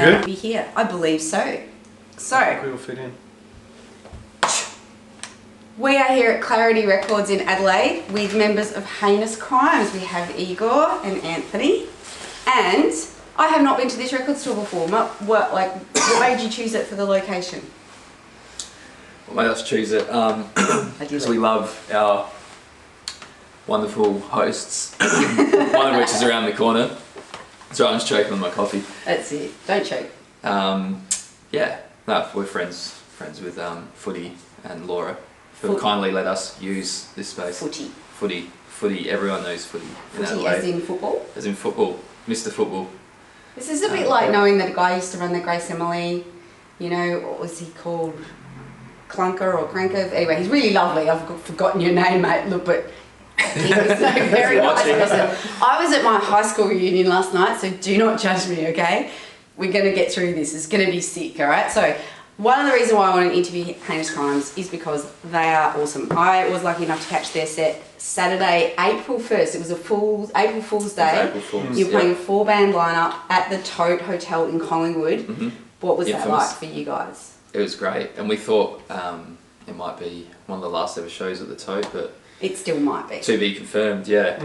good? Be here. I believe so. So, I think we will fit in. we are here at Clarity Records in Adelaide with members of Heinous Crimes. We have Igor and Anthony. And I have not been to this record store before. What made you choose it for the location? What made us choose it? Because we love our wonderful hosts, one of which is around the corner. So I'm just choking on my coffee. That's it. Don't choke. Yeah, no, we're friends with Footy and Laura, who kindly let us use this space. Footy. Everyone knows Footy in Footy Adelaide. as in football? As in football, Mr. Football. This is a bit like knowing that a guy used to run the Grace Emily, you know, what was he called? Clunker or Cranker? Anyway, he's really lovely. I've forgotten your name, mate. Look, but he was a very nice person. I was at my high school reunion last night, so do not judge me, okay? We're going to get through this. It's going to be sick, all right? So one of the reasons why I want to interview Heinous Crimes is because they are awesome. I was lucky enough to catch their set Saturday, April 1st. It was April Fool's Day. April Fool's, You're playing a 4-band lineup at the Tote Hotel in Collingwood. Mm-hmm. What was Infamous. that like for you guys? It was great, and we thought it might be one of the last ever shows at the Tote, but It still might be. to be confirmed. Yeah,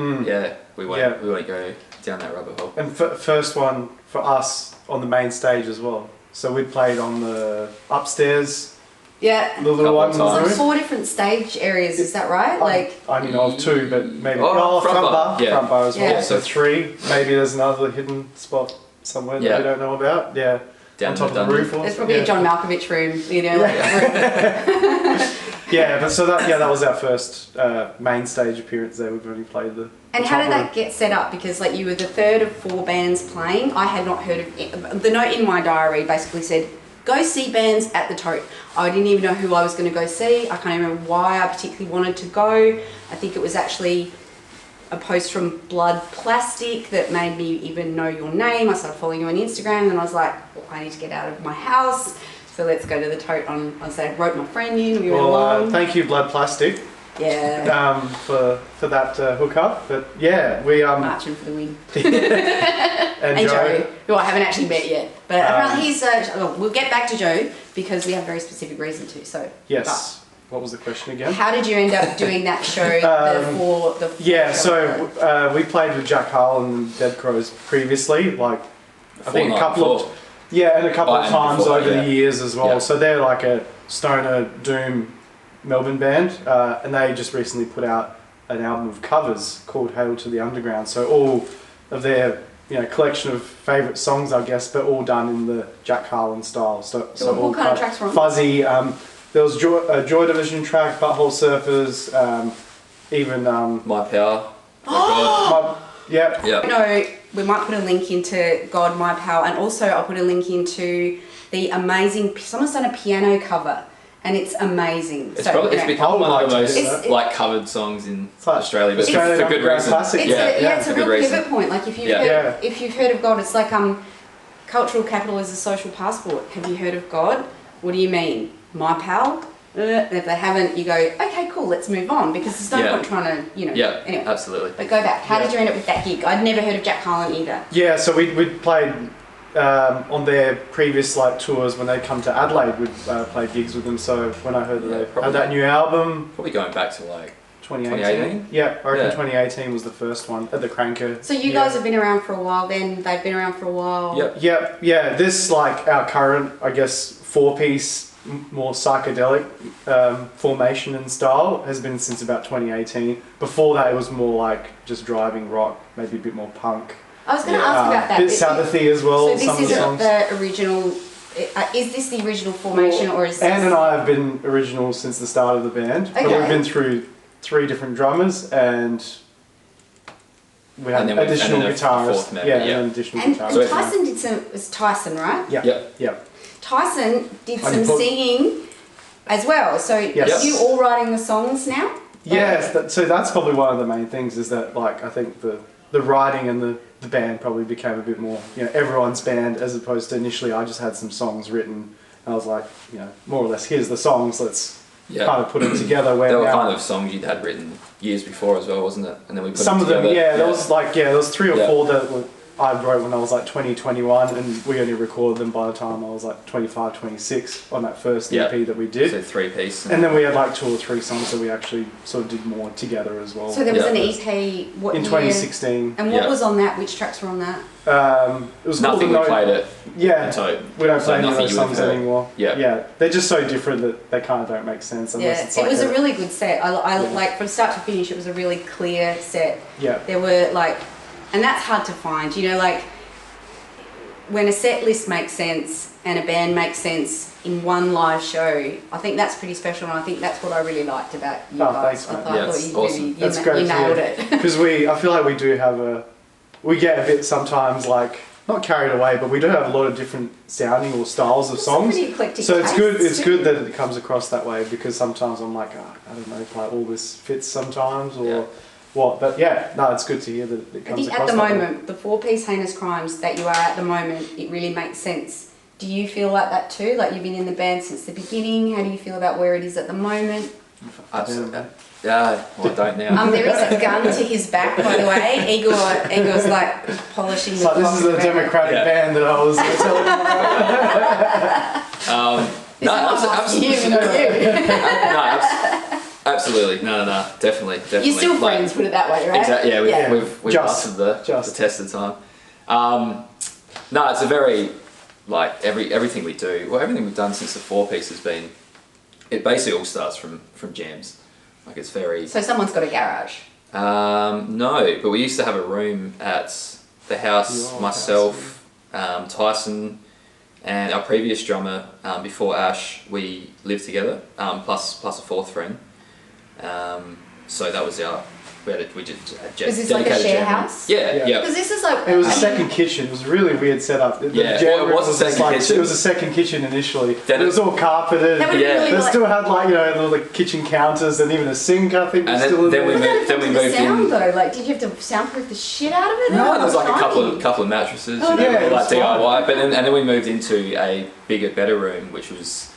we won't go down that rabbit hole. And first one for us on the main stage as well. So we played on the upstairs, Yeah. the little one in the Couple of So room. 4 different stage areas, is that right? Like, I only know of 2, but maybe Oh, front bar, yeah. front bar as well. Yeah. So 3. Maybe there's another hidden spot somewhere that Yeah. we don't know about. Yeah, Down on top the of the roof. dungeon. Or there's probably a John Malkovich room, you know, like Yeah, but so that was our first main stage appearance there. We've already played the. And the how top did that room. get set up? Because like you were the third of 4 bands playing. I had not heard of it. The note in my diary basically said, go see bands at the Tote. I didn't even know who I was going to go see. I can't remember why I particularly wanted to go. I think it was actually a post from Blood Plastic that made me even know your name. I started following you on Instagram and I was like, well, I need to get out of my house. So let's go to the Tote on Saturday. I wrote my friend in, we went along. Thank you, Blood Plastic, Yeah. for that hookup. But yeah, we Marching for the win. and And Joe. Joe, who I haven't actually met yet. But apparently he's, we'll get back to Joe because we have a very specific reason to. So Yes. What was the question but again? how did you end up doing that show Yeah, so we played with Jack Harlan and Dead Crows previously, like I think a couple of times before, over the years as well. Yeah. So they're like a stoner doom Melbourne band, and they just recently put out an album of covers called Hail to the Underground. So all of their collection of favourite songs, I guess, but all done in the Jack Harlan style. So what all kind of tracks were on? Fuzzy. There was a Joy Division track, Butthole Surfers, even My Power. yeah. No, we might put a link into God, My Power, and also I'll put a link into the amazing, someone's done a piano cover and it's amazing. It's become one of the most It's- covered songs in like Australia, but Australian for good underground reason. classic. It's a for real good pivot reason. point. Like if you've heard of God, it's like cultural capital is a social passport. Have you heard of God? What do you mean? My pal? And if they haven't, you go, okay, cool, let's move on because there's no point trying to, Yeah, anyway. absolutely. But go back. How did you end up with that gig? I'd never heard of Jack Harlan either. Yeah, so we'd played on their previous tours when they'd come to Adelaide. We'd played gigs with them. So when I heard that they had that new album, Probably going back to 2018. Yeah, I reckon 2018 was the first one at the Cranker. So you guys have been around for a while then, they've been around for a while. Yep. Yeah. This our current, I guess, 4-piece, more psychedelic formation and style has been since about 2018. Before that, it was more like just driving rock, maybe a bit more punk. I was going to ask about that. A bit Sabbathy as well. So some this of the songs. the original. Is this the original formation, or is this... Anne and I have been original since the start of the band, but Okay. we've been through 3 different drummers and we had additional guitarists. And an additional And guitarist. Tyson did some... It was Tyson, right? Yeah. Tyson did some Honeypot. singing as well. So Yes. are you all writing the songs now? Yes, so that's probably one of the main things is that I think the writing and the band probably became a bit more, everyone's band as opposed to initially I just had some songs written and I was like, more or less here's the songs, let's kind of put them together. They were kind of songs you'd had written years before as well, wasn't it? And then we put some them of them, together. there was there was 3 or 4 that I wrote when I was like 20, 21, and we only recorded them by the time I was like 25, 26 on that first EP that we did. So 3-piece. And then we had like 2 or 3 songs that we actually sort of did more together as well. So there was an EP, what in year? 2016. And what was on that? Which tracks were on that? It was Nothing we played it. Yeah, Tote. we don't So play any of nothing those you would songs have heard. anymore. Yeah. They're just so different that they kind of don't make sense. Unless it's like it was a really good set. I like from start to finish. It was a really clear set. Yeah. There were like, and that's hard to find. You know, like when a set list makes sense and a band makes sense in one live show, I think that's pretty special, and I think that's what I really liked about you guys. Thanks, man. I thought you awesome. really, That's great. you nailed it. Because I feel like we do have we get a bit sometimes like, not carried away, but we do have a lot of different sounding or styles of songs. Pretty eclectic So it's good. tastes, It's good that it comes across that way, because sometimes I'm like, I don't know if like all this fits sometimes or what. But yeah, no, it's good to hear that it I comes think across. at the that way. moment, the 4-piece Heinous Crimes that you are at the moment, it really makes sense. Do you feel like that too? Like you've been in the band since the beginning. How do you feel about where it is at the moment? Absolutely. Yeah, well, I don't now. There is a gun to his back, by the way. Igor's like polishing the So this clock is the around. Democratic band that I was telling you about. This is not you, not you. Absolutely. No, definitely. You're still friends, put it that way, right? Exactly. Yeah, we've Just. passed the test of time. No, it's a very like everything we do. Well, everything we've done since the 4-piece has been. It basically all starts from jams. Like it's very. So someone's got a garage. No, but we used to have a room at the house. Myself, Tyson, and our previous drummer before Ash. We lived together. Plus a 4th friend. So that was our. We just had Was this like a share jam. house? Yeah. Because this is like. It was a second kitchen. It was a really weird setup. The jam room was just like, it was a second kitchen initially. Then it was all carpeted. That would be really They like, still had like all the kitchen counters and even a sink. I think was still in there. Then we moved sound in. though. Like, did you have to soundproof the shit out of it? No, there was It like a tiny. couple of mattresses, Oh, like it was DIY. But then we moved into a bigger, better room, which was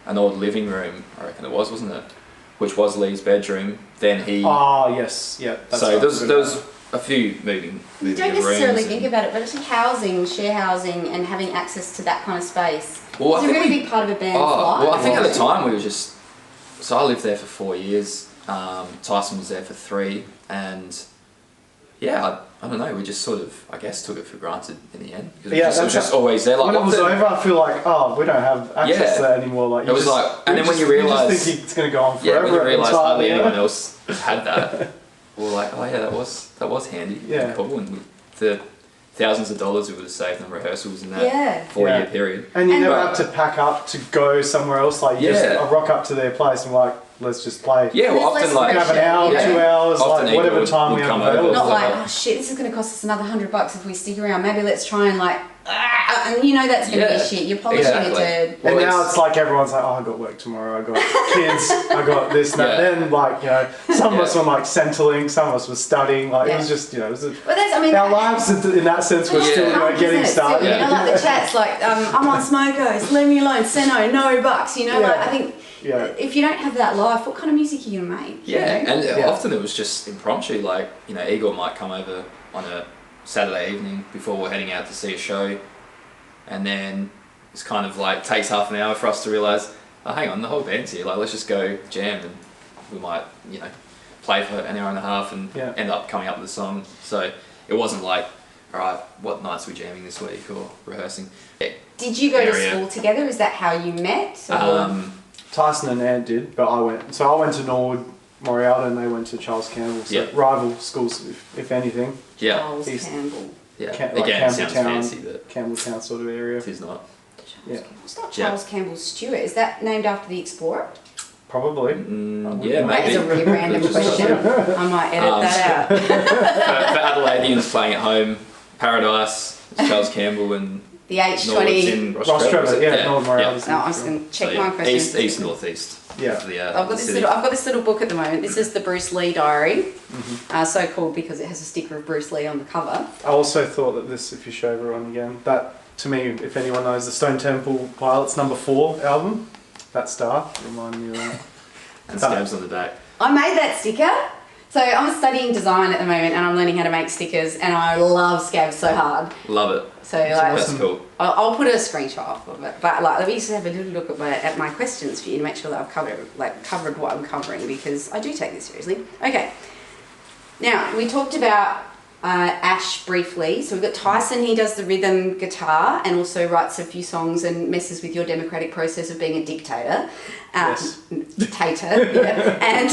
an old living room. I reckon it was, wasn't it? Which was Lee's bedroom. Then he. Oh yes, yeah. That's So right. there was a few moving. You don't necessarily think about it, but it's housing, share housing, and having access to that kind of space. Well, it's a really big part of a band's life. Well, I think at the time we were just. So I lived there for 4 years. Tyson was there for 3, and yeah, I don't know. We just sort of, I guess, took it for granted in the end because it was just always there. Like when it was over, I feel like, we don't have access to that anymore. Like it was and then when you realise, you just think it's going to go on forever. when you realise hardly anyone entirely. else had that, we're like, oh yeah, that was handy. Yeah. Cool. And the thousands of dollars we would have saved on rehearsals in that 4-year period. And you never have to pack up to go somewhere else. Like you just rock up to their place and like, let's just play. Yeah, well, often like have an hour, 2 hours, often like whatever time we have come available. over. Not like, oh shit, this is going to cost us another $100 if we stick around. Maybe let's try and like, and you know that's going to be shit. You're polishing it to. And now it's like everyone's like, I got work tomorrow. I got kids. I got this and that. Then like some of us were like Centrelink, some of us were studying. Like it was just it was. Our lives in that sense were still getting started. You know, like the chats, like I'm on Smokos, leave me alone, Seno, no bucks. You know, like I think. Yeah. If you don't have that life, what kind of music are you gonna make? And often it was just impromptu. Like Igor might come over on a Saturday evening before we're heading out to see a show, and then it's kind of like takes half an hour for us to realise, oh, hang on, the whole band's here. Like let's just go jam, and we might play for an hour and a half and end up coming up with a song. So it wasn't like, all right, what nights are we jamming this week or rehearsing? Did you go to school together? Is that how you met? Tyson and Ant did, but I went to Norwood, Morialda, and they went to Charles Campbell. So rival schools, if anything. Yeah. Charles Campbell. Yeah. Again, it sounds fancy, but Campbelltown sort of area. it is not. It's not Charles Campbell Stewart. Is that named after the explorer? Probably. Yeah, That maybe. is a really random question. I might edit that out. For Adelaideans playing at home, Paradise, Charles Campbell and The Norwood's H20. in Ross Trevor, Norwood Morialda. No, I was going to check my questions. East, northeast. Yeah. I've got this little book at the moment. This is the Bruce Lee diary. So called because it has a sticker of Bruce Lee on the cover. I also thought that this, if you show everyone again, that to me, if anyone knows the Stone Temple Pilots #4 album, that star reminded me of that. And stabs on the back. I made that sticker. So I'm studying design at the moment, and I'm learning how to make stickers, and I love scabs so hard. Love it. So like, That's cool. I'll put a screenshot up of it. But like, let me just have a little look at my questions for you to make sure that I've covered what I'm covering, because I do take this seriously. Okay. Now we talked about Ash briefly. So we've got Tyson. He does the rhythm guitar and also writes a few songs and messes with your democratic process of being a dictator. Yes. Dictator. Yeah. And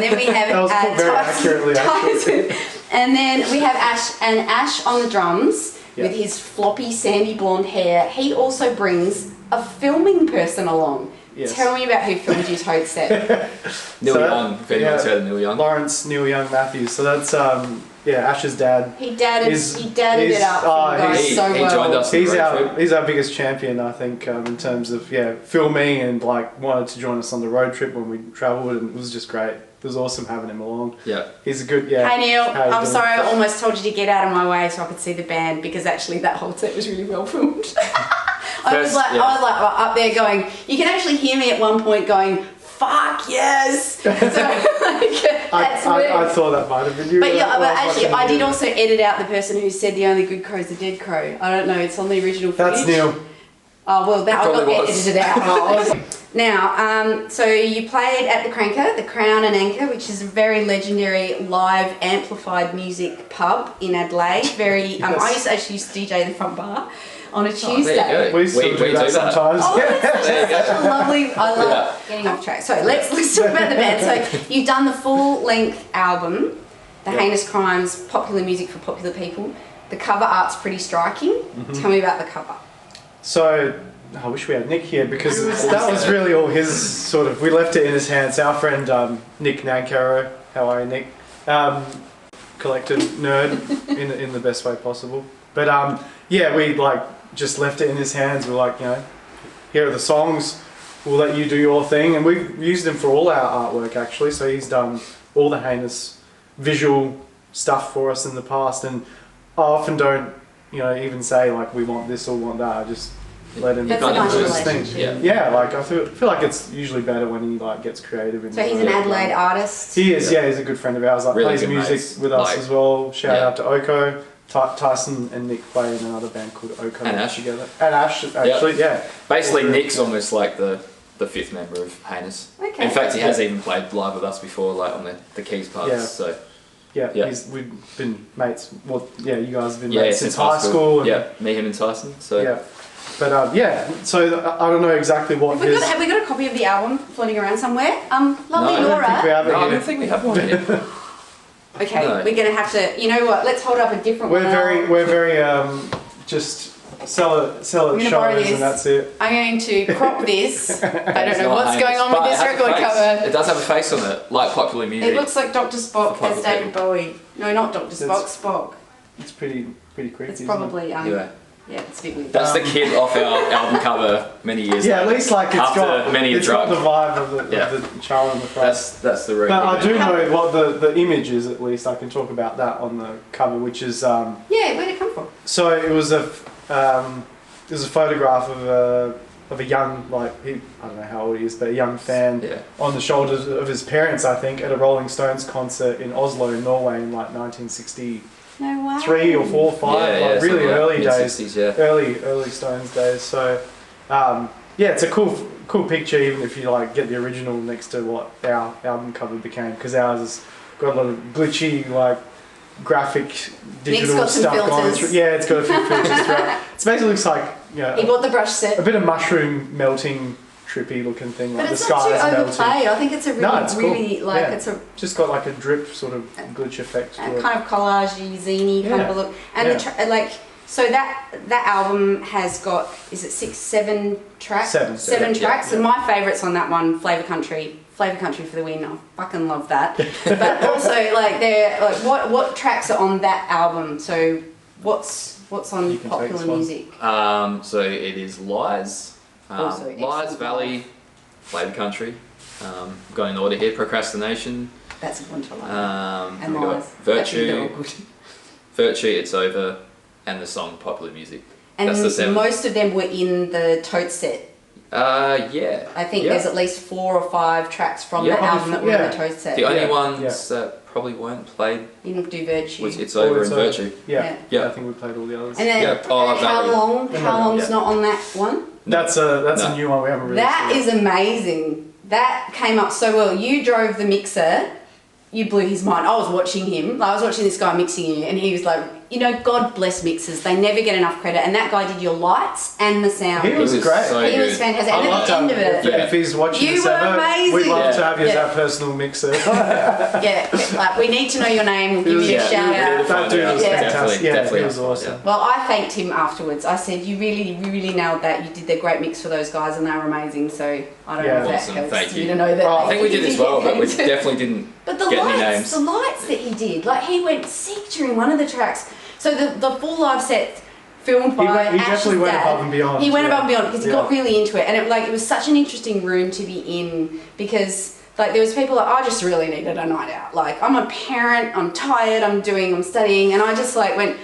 then we have That was put very accurately, Tyson. And then we have Ash on the drums. Yeah. With his floppy sandy blonde hair. He also brings a filming person along. Yes. Tell me about who filmed your Tote set. Neil Young, if anyone's heard of Neil Young. Lawrence Neil Young Matthews. So that's Ash's dad. He dadded it up for you guys so he well. joined us. He's our biggest champion, I think, in terms of filming, and like wanted to join us on the road trip when we travelled, and it was just great. It was awesome having him along. Yeah. He's a good, Hey Neil, I'm doing? sorry I almost told you to get out of my way so I could see the band, because actually that whole set was really well filmed. I was like up there going, you can actually hear me at one point going, fuck yes! So that's I thought that might have been you. But actually I did also edit out the person who said the only good crow is the dead crow. I don't know, it's on the original footage. That's Neil. Oh well, that I got was. edited out. Now, so you played at the Cranker, the Crown and Anchor, which is a very legendary live amplified music pub in Adelaide. Very. I actually used to DJ the front bar on a Tuesday. There you go. We still do that sometimes. Oh, that's just such a lovely. I love getting off track. So let's talk about the band. So you've done the full length album, The Heinous Crimes, popular music for popular people. The cover art's pretty striking. Mm-hmm. Tell me about the cover. So, I wish we had Nick here, because that was really all his sort of, we left it in his hands. Our friend Nick Nancaro, how are you, Nick? Collective nerd in the best way possible. But we like just left it in his hands. We're like, here are the songs, we'll let you do your thing. And we've used him for all our artwork actually. So he's done all the Heinous visual stuff for us in the past. And I often don't, even say like we want this or want that. I just let him do his thing. Yeah, like I feel like it's usually better when he like gets creative. So he's an Adelaide artist. He is, he's a good friend of ours. Like really plays music with us as well. Shout out to Oko. Tyson and Nick play in another band called Oko and Ash together. And Ash, actually, Basically, Nick's almost like the fifth member of Heinous. Okay. In fact, he has even played live with us before, like on the keys parts. Yeah. So. We've been mates. Well, you guys have been mates since high school. And me, him, and Tyson. So but so I don't know exactly what. Have we got a copy of the album floating around somewhere? Lovely Laura. I don't think we have one here. Okay, we're gonna have to. You know what? Let's hold up a different one. We're very just sell it shows and that's it. I'm going to crop this. I don't know what's going on with this record cover. It does have a face on it, like popular music. It looks like Dr. Spock as David Bowie. No, not Dr. Spock. Spock. It's pretty creepy. It's probably it's a bit weird. That's the kid off our album cover many years later. At least like it's got the vibe of the child on the front. That's the record. But I do know what the image is. At least I can talk about that on the cover, which is where did it come from? So it was a photograph of a young, I don't know how old he is, but a young fan on the shoulders of his parents, I think, at a Rolling Stones concert in Oslo, Norway, in 1963 or 4 or 5, really early days, early Stones days. So it's a cool picture, even if you get the original next to what our album cover became, because ours has got a lot of glitchy graphic digital stuff going through. Yeah, it's got a few filters throughout. It basically looks like he bought the brush set. A bit of mushroom melting, trippy looking thing, but like it's the sky is melting. Not too overplayed. I think it's a really cool. it's a just got like a drip sort of glitch effect to it. Kind of collage-y, zine kind of a look. And so that album has got, is it 7 tracks? Seven tracks. And my favourites on that one, Flavor Country for the win. I fucking love that. But also what tracks are on that album? So what's on popular music? So it is Lies, Lies, Valley, Flavor Country. Going in order here, Procrastination. That's a one to like. And Lies. Virtue, It's Over, and the song Popular Music. And that's the 7. Most of them were in the Tote set. Yeah. I think there's at least 4 or 5 tracks from that album that were in the Tote set. The only ones that probably weren't played. You didn't do Virtue. Was It's Over and Virtue. Yeah. I think we played all the others. And then How Long's not on that one? That's a new one we haven't released. That is amazing. That came up so well. You drove the mixer. You blew his mind. I was watching him. I was watching this guy mixing you, and he was like, you know, God bless mixers. They never get enough credit. And that guy did your lights and the sound. He was great. So he was fantastic. And at the end of it, if he's watching this ever, we'd love to have you as our personal mixer. like, we need to know your name. We'll give you a shout out. That dude was fantastic. He was awesome. Well, I thanked him afterwards. I said, you really nailed that. You did the great mix for those guys, and they were amazing. So I don't know if that helps you to know that. I think we did as well, but we definitely didn't get any names. The lights that he did, like he went sick during one of the tracks. So the full live set filmed by he definitely went above and beyond. He went above and beyond because he got really into it, and it was such an interesting room to be in because like there was people like I just really needed a night out. Like I'm a parent, I'm tired, I'm studying, and I just like went.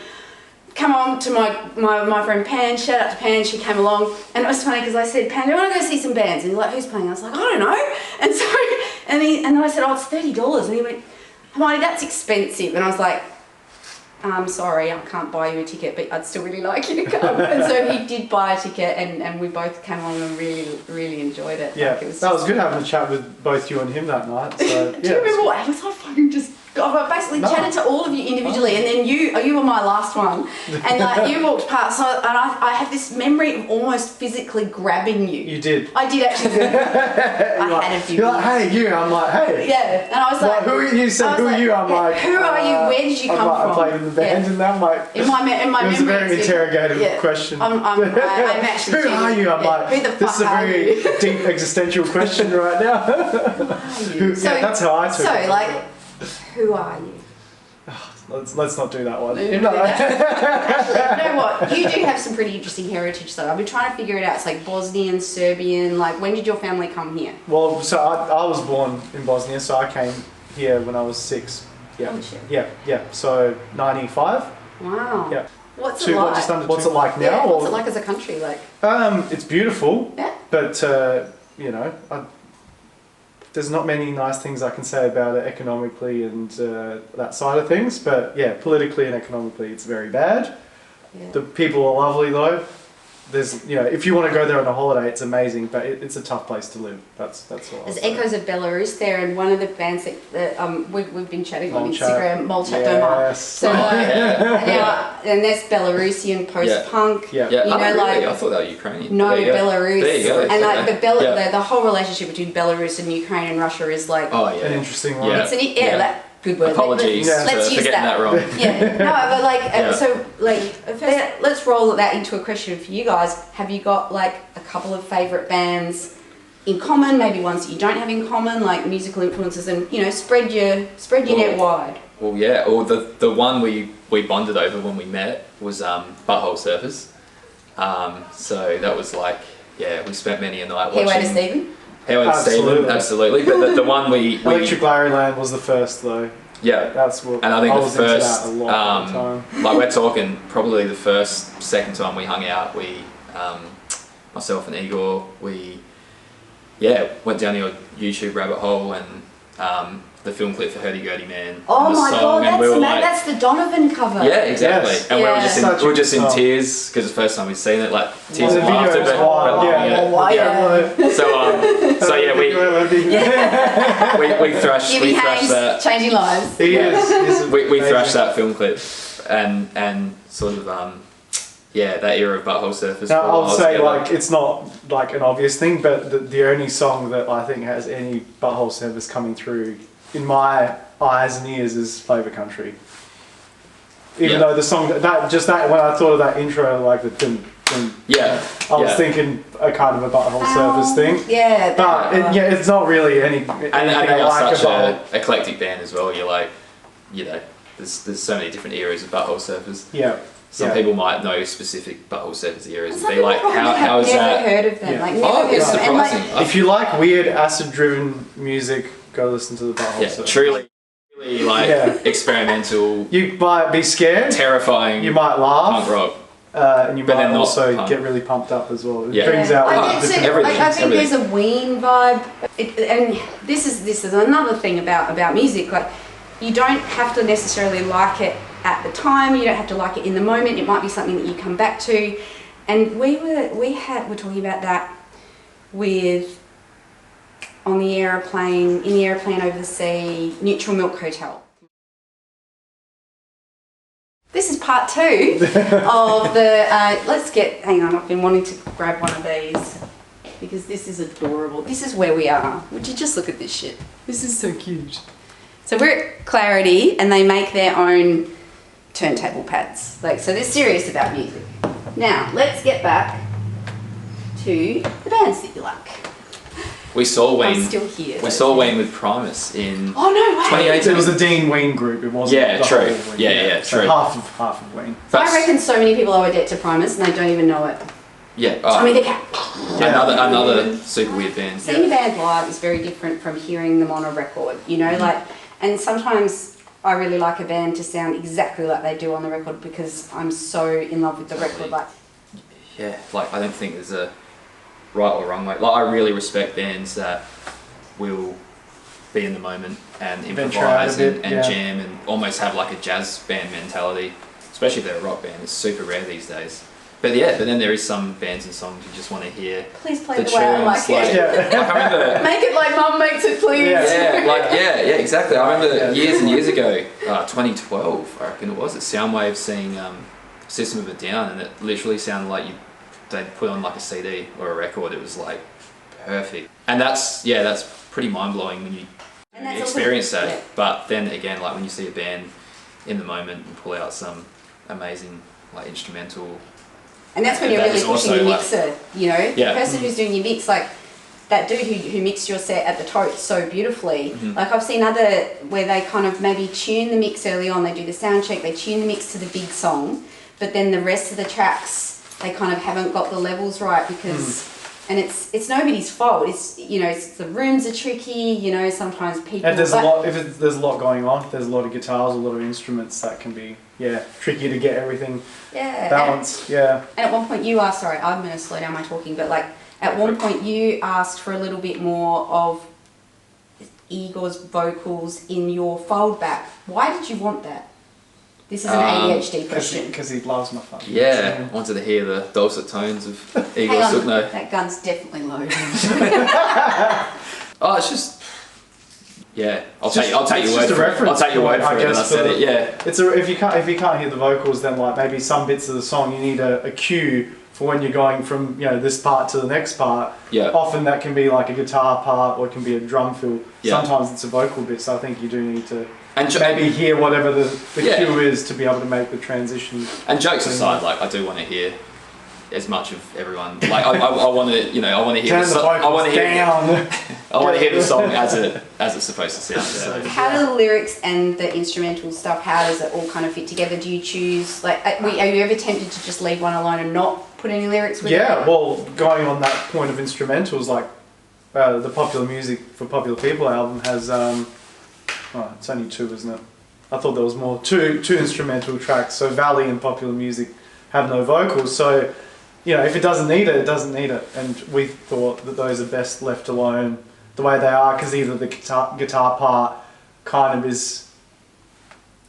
Come on to my friend Pan, shout out to Pan, she came along, and it was funny because I said, Pan, do you want to go see some bands? And he's like, who's playing? I was like, I don't know. And so, and then I said, oh, it's $30. And he went, Hermione, that's expensive. And I was like, I'm sorry, I can't buy you a ticket, but I'd still really like you to come. And so he did buy a ticket, and we both came along and really enjoyed it. Yeah, like, it was that was good having a chat with both you and him that night. So, do you remember what? I was fucking just... I basically chatted to all of you individually, and then you were my last one, and like you walked past, and I have this memory of almost physically grabbing you. You did. I did actually. I had a few. You're like, hey, you. I'm like, hey. Yeah, and I was like, who are you? Said, who are you? I'm like, who are you? Where did you come from? I played in the band, and I'm like, in my it was a very interrogative question. I'm actually. Who are you? I'm like, who the fuck this is a very deep existential question right now. Who are you? That's how I took it. So like. Who are you? Let's not do that one. Actually, you know what? You do have some pretty interesting heritage though. I've been trying to figure it out. It's like Bosnian, Serbian. Like, when did your family come here? Well, so I was born in Bosnia, so I came here when I was 6. Yeah. Oh, shit. Yeah. So 95. Wow. Yeah. What's it like? What's it like now? Yeah, what's it like as a country? Like. It's beautiful. Yeah. But you know, there's not many nice things I can say about it economically and that side of things, but yeah, politically and economically it's very bad. Yeah. The people are lovely though. There's, you know, if you want to go there on a holiday, it's amazing, but it's a tough place to live. That's all. There's echoes of Belarus there, and one of the bands that we've been chatting on Instagram, Molchat Doma. So and there's Belarusian post-punk. Yeah. You know, really? Like I thought they were Ukrainian. No, Belarus. There you go. And like the whole relationship between Belarus and Ukraine and Russia is like an interesting one. It's that good word. Apologies let's for use getting that wrong. Yeah, no, but like so like let's roll that into a question for you guys. Have you got like a couple of favourite bands in common? Maybe ones that you don't have in common, like musical influences, and you know, spread your net wide. Well, yeah. Or the one we bonded over when we met was Butthole Surfers. So that was like we spent many a night watching. Hairway to Stephen. Hairway to Stephen, absolutely. But the one we Electric Land was the first though. Yeah, that's what. And I think was the first, into that a lot of the time. like we're talking probably the second time we hung out, we, myself and Igor, we, went down your YouTube rabbit hole and the film clip for Hurdy Gurdy Man. Oh my god, and that's the Donovan cover. Yeah, exactly. Yes. And we were just in tears because the first time we'd seen it, like tears of laughter. We thrashed that. Changing lives. He is. We thrashed that film clip and sort of that era of Butthole Surfers. Now I'll say like it's not like an obvious thing, but the only song that I think has any Butthole Surfers coming through in my eyes and ears is Flavor Country. Even though the song that when I thought of that intro, like the dun, I was thinking a kind of a Butthole Surfers thing. Yeah. But it's not really anything. And they are such an eclectic band as well. You're like, you know, there's so many different eras of Butthole Surfers. Yeah. Some people might know specific Butthole Surfers eras and be like, how is that? I've never heard of them. Yeah. Like, never it's surprising. If you like weird acid-driven music, go listen to the Butthole Surfers. Truly like experimental. You might be scared. Terrifying. You might laugh. Punk rock. and you But might then not also pumped. get really pumped up as well. It Yeah. brings out I like, think, so, different everything. I think Everything. there's a Ween vibe, and this is another thing about music. Like, you don't have to necessarily like it at the time. You don't have to like it in the moment. It might be something that you come back to. And we're talking about that with in the airplane over the sea, Neutral Milk Hotel. This is part 2 of the, hang on, I've been wanting to grab one of these because this is adorable. This is where we are. Would you just look at this shit? This is so cute. So we're at Clarity and they make their own turntable pads. Like, so they're serious about music. Now, let's get back to the bands that you like. We saw Wayne. I'm still here. We saw Wayne with Primus in Oh, no way. 2018. It was the Dean Ween group. It wasn't. Yeah, the true. whole Ween. Yeah, So true. half of Ween. That's- I reckon so many people owe a debt to Primus and they don't even know it. Yeah. I mean, they can. Another super weird band. Seeing a band live is very different from hearing them on a record, you know, like, and sometimes I really like a band to sound exactly like they do on the record because I'm so in love with the record, like. Yeah, like I don't think there's a right or wrong way. Like I really respect bands that will be in the moment and Venture out a improvise bit, and yeah. jam and almost have like a jazz band mentality, especially if they're a rock band. It's super rare these days. But then there is some bands and songs you just want to hear. Please play The the way I like tunes, it. Yeah. Like I remember. Make it like Mum makes it, please. Yeah, exactly. I remember Yeah. years and years ago, 2012, I reckon it was, at Soundwave seeing System of a Down, and it literally sounded like they'd put on like a CD or a record. It was like perfect, and that's pretty mind blowing when you And that's experience also- that. yeah. But then again, like when you see a band in the moment and pull out some amazing like instrumental. And that's when you're That really is pushing also, your like- mixer, you know? Yeah. The person who's doing your mix, like that dude who mixed your set at the Tote so beautifully. Mhm. Like I've seen other where they kind of maybe tune the mix early on, they do the sound check, they tune the mix to the big song, but then the rest of the tracks they kind of haven't got the levels right because and it's nobody's fault. It's, you know, it's, the rooms are tricky, you know, sometimes people And there's a lot. There's a lot going on. There's a lot of guitars, a lot of instruments that can be tricky to get everything yeah. balanced. Yeah. And at one point you asked, sorry, I'm going to slow down my talking, but like at one point you asked for a little bit more of Igor's vocals in your fold back. Why did you want that? This is an ADHD question. Because he loves my fucking Yeah, wanted to hear the dulcet tones of Igor Hang on, Sukno. that gun's definitely loaded. Oh, it's just. Yeah, I'll It's take your just word a for it. reference I'll take your word point, for I it. And I guess, said for- it. Yeah. It's if you can't hear the vocals, then like maybe some bits of the song you need a cue for when you're going from this part to the next part. Yeah. Often that can be like a guitar part or it can be a drum fill. Yeah. Sometimes it's a vocal bit. So I think you do need to And maybe hear whatever the Yeah. cue is to be able to make the transition. And jokes aside, like I do want to hear as much of everyone. Like I want to, I want to hear. Turn the I want vocals to hear. down. I want to hear the song as it's supposed to sound. So. How do the lyrics and the instrumental stuff, how does it all kind of fit together? Do you choose, like, are you ever tempted to just leave one alone and not put any lyrics with it? Yeah, well, going on that point of instrumentals, like the Popular Music for Popular People album has, it's only 2, isn't it? I thought there was more. Two instrumental tracks. So Valley and Popular Music have no vocals. So, if it doesn't need it, it doesn't need it. And we thought that those are best left alone the way they are, because either the guitar part kind of is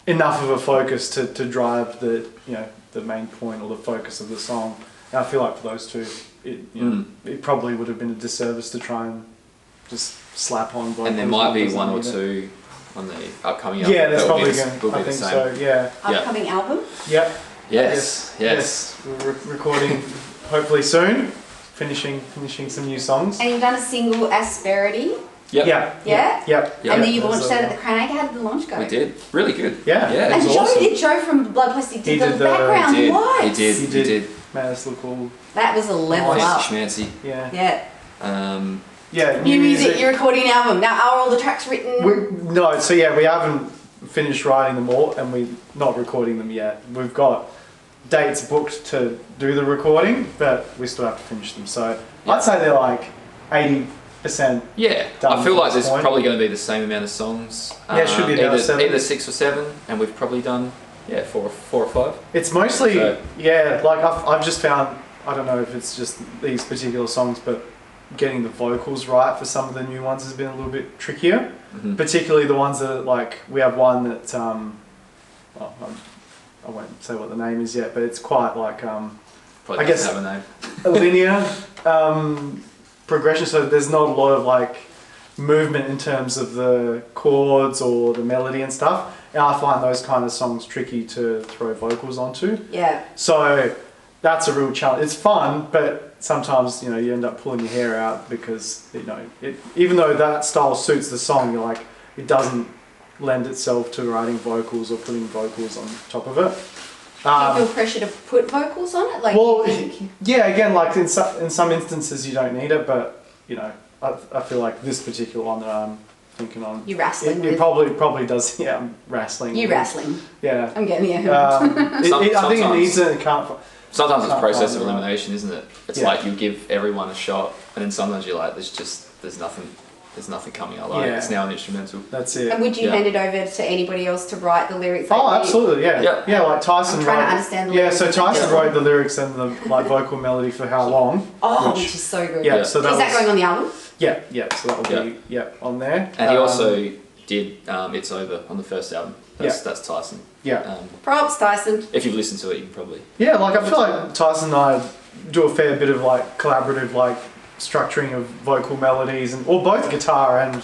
enough of a focus to drive the main point or the focus of the song. And I feel like for those two, it probably would have been a disservice to try and just slap on vocals. And there might be doesn't one or need it. two on the upcoming album. Yeah, there's that will probably be going. will be I the think same. so. Yeah. Upcoming album? Yep. Yes. We're recording hopefully soon. Finishing some new songs. And you've done a single, Asperity. Yep. Yeah? Yep. And then you There's launched that at the Cranag. How did the launch go? We did. Really good. Yeah. Yeah. And It was Joe awesome. Joe from Blood Plastic He did the did the- background He lights. did. He did. Man, this look cool. That was a level Fancy up. schmancy. Yeah. Yeah. Yeah. New music, you're recording an album. Now, are all the tracks written? We haven't finished writing them all, and we're not recording them yet. We've got dates booked to do the recording, but we still have to finish them. So I'd say they're like 80%. Yeah. Done I feel at like this there's point. probably going to be the same amount of songs. Yeah, it should be about 7. Either 6 or 7, and we've probably done yeah, four or five. It's mostly, So- yeah, like I've just found, I don't know if it's just these particular songs, but getting the vocals right for some of the new ones has been a little bit trickier. Mhm. Particularly the ones that, like, we have one that, well, I won't say what the name is yet, but it's quite like, Probably I doesn't guess- have a name. a linear progression, so there's not a lot of like movement in terms of the chords or the melody and stuff. And I find those kind of songs tricky to throw vocals onto. Yeah. So that's a real challenge. It's fun, but sometimes, you know, you end up pulling your hair out because, you know, even though that style suits the song, you're like, it doesn't lend itself to writing vocals or putting vocals on top of it. Do you feel pressure to put vocals on it? Like, Well, you think- yeah, again, like in some instances you don't need it, but, you know, I feel like this particular one that I'm thinking on, you're wrestling it with. probably does. Yeah, I'm wrestling. You wrestling. Yeah. I'm getting you. I think it Sometimes. needs it. It can't. Sometimes it's a Can't process find of the right- elimination, isn't it? It's Yeah. like you give everyone a shot, and then sometimes you're like, there's nothing coming out. Like Yeah. it's now an instrumental. That's it. And would you Yeah. hand it over to anybody else to write the lyrics? Oh, like you? absolutely, yeah. Yeah. Yeah, like Tyson I'm trying to wrote. understand the Yeah, lyrics. so Tyson Yeah. wrote the lyrics and the like vocal melody for How Long. Oh, which is so good. Yeah, Yeah. so Is that that was, going on the album? Yeah, so that will be on there. And he also did It's Over on the first album. That's Tyson. Yeah. Props, Tyson. If you've listened to it, you can probably. Yeah, like I feel like Tyson and I do a fair bit of like collaborative like structuring of vocal melodies or both guitar and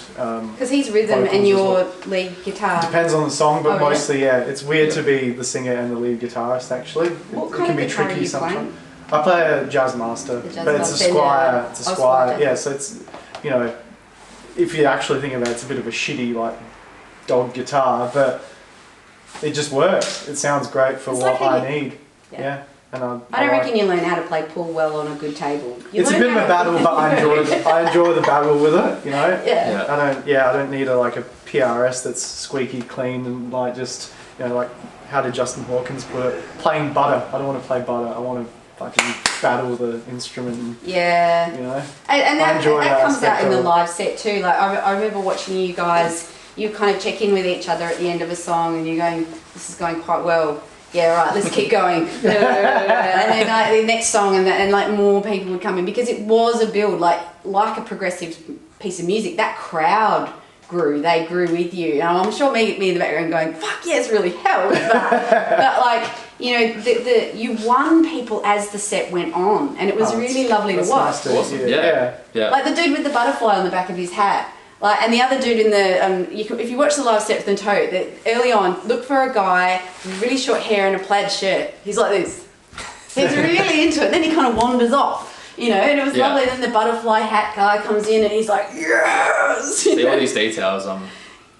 Because he's rhythm vocals and as your well. lead guitar. Depends on the song, but Oh, yeah. mostly it's weird Yeah. to be the singer and the lead guitarist actually. What It kind can of be guitar are tricky you sometimes. playing? I play a jazz master, The jazz but it's a master, squire. yeah. It's a Oh, squire. squire. Yeah, so it's, you know, if you actually think about it, it's a bit of a shitty like dog guitar, but it just works. It sounds great for It's what like I need. Yeah. Yeah. And I don't reckon you learn how to play pool well on a good table. You It's a learn bit of how a to- battle, but I enjoy the battle with it. You know. Yeah. I don't need a PRS that's squeaky clean and like just, you know, like how did Justin Hawkins put it? Playing butter. I don't want to play butter. I want to fucking battle the instrument. And, Yeah. you know. And I that enjoy that comes out aspect in the of it. live set too. Like I remember watching you guys. You kind of check in with each other at the end of a song, and you're going, "This is going quite well. Yeah, right. Let's keep going." And then like the next song, and like more people would come in because it was a build, like a progressive piece of music. That crowd grew. They grew with you. And I'm sure me in the background going, "Fuck yeah, it's really helped." But like, you know, you won people as the set went on, and it was really lovely to That's watch. nice to Awesome. hear. Yeah. Like the dude with the butterfly on the back of his hat. Like, and the other dude in the, if you watch the live set with the Tote, that early on, look for a guy with really short hair and a plaid shirt. He's like this. He's really into it. Then he kind of wanders off, you know, and it was Yeah. lovely. Then the butterfly hat guy comes in and he's like, yes! See all these details.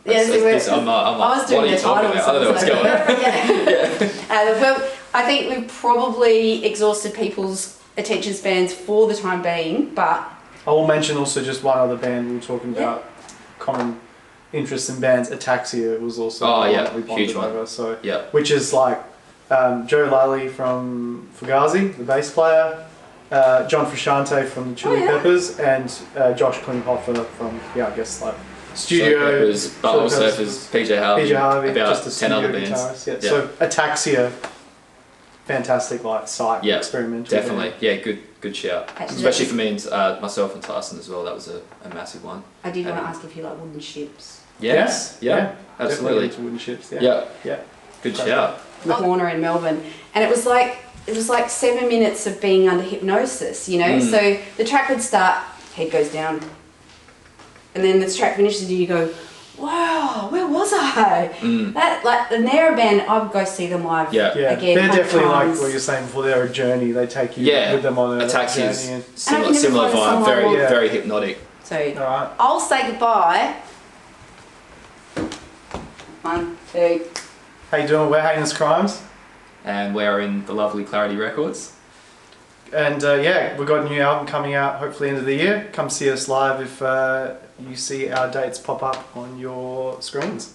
Yeah, see, I'm I was what doing are you the talking titles. about? I don't know what's going on. Yeah. Well, I think we've probably exhausted people's attention spans for the time being, but I will mention also just one other band we were talking about. Common interest in bands. Ataxia was also Oh, one yeah, that we bonded huge one. over. So Yeah. which is like Joe Lally from Fugazi, the bass player, John Frusciante from the Chili Oh, yeah. Peppers, and Josh Klinghoffer from I guess like Studio. Peppers, Butler Surfers, PJ Harvey, PJ Harvey, about just a 10 studio other bands. guitarist. Yeah. Yeah. So Ataxia, fantastic like psych experimental. Definitely. band. Yeah, good shout. Actually, Especially for me and myself and Tyson as well. That was a massive one. I did want to ask if you like wooden ships. Yes. Yeah. Definitely Absolutely. into wooden ships. Yeah. Yeah. Good shout. The corner in Melbourne, and it was like 7 minutes of being under hypnosis, you know. So the track would start, head goes down, and then the track finishes, and you go, "Wow, where was I?" That like the Nera band, I would go see them live. Yeah. Yeah, Again, they're 100 definitely times. like what you're saying before. They're a journey. They take you Yeah. with them on a Ataxia's journey. similar, never similar find a song vibe. I Very, want. very hypnotic. So All right. I'll say goodbye. 1, 2. How you doing? We're Heinous Crimes, And we're in the lovely Clarity Records. and we've got a new album coming out. Hopefully end of the year. Come see us live if you see our dates pop up on your screens.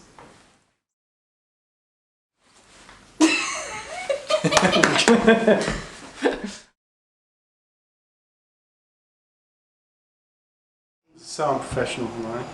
So unprofessional, right?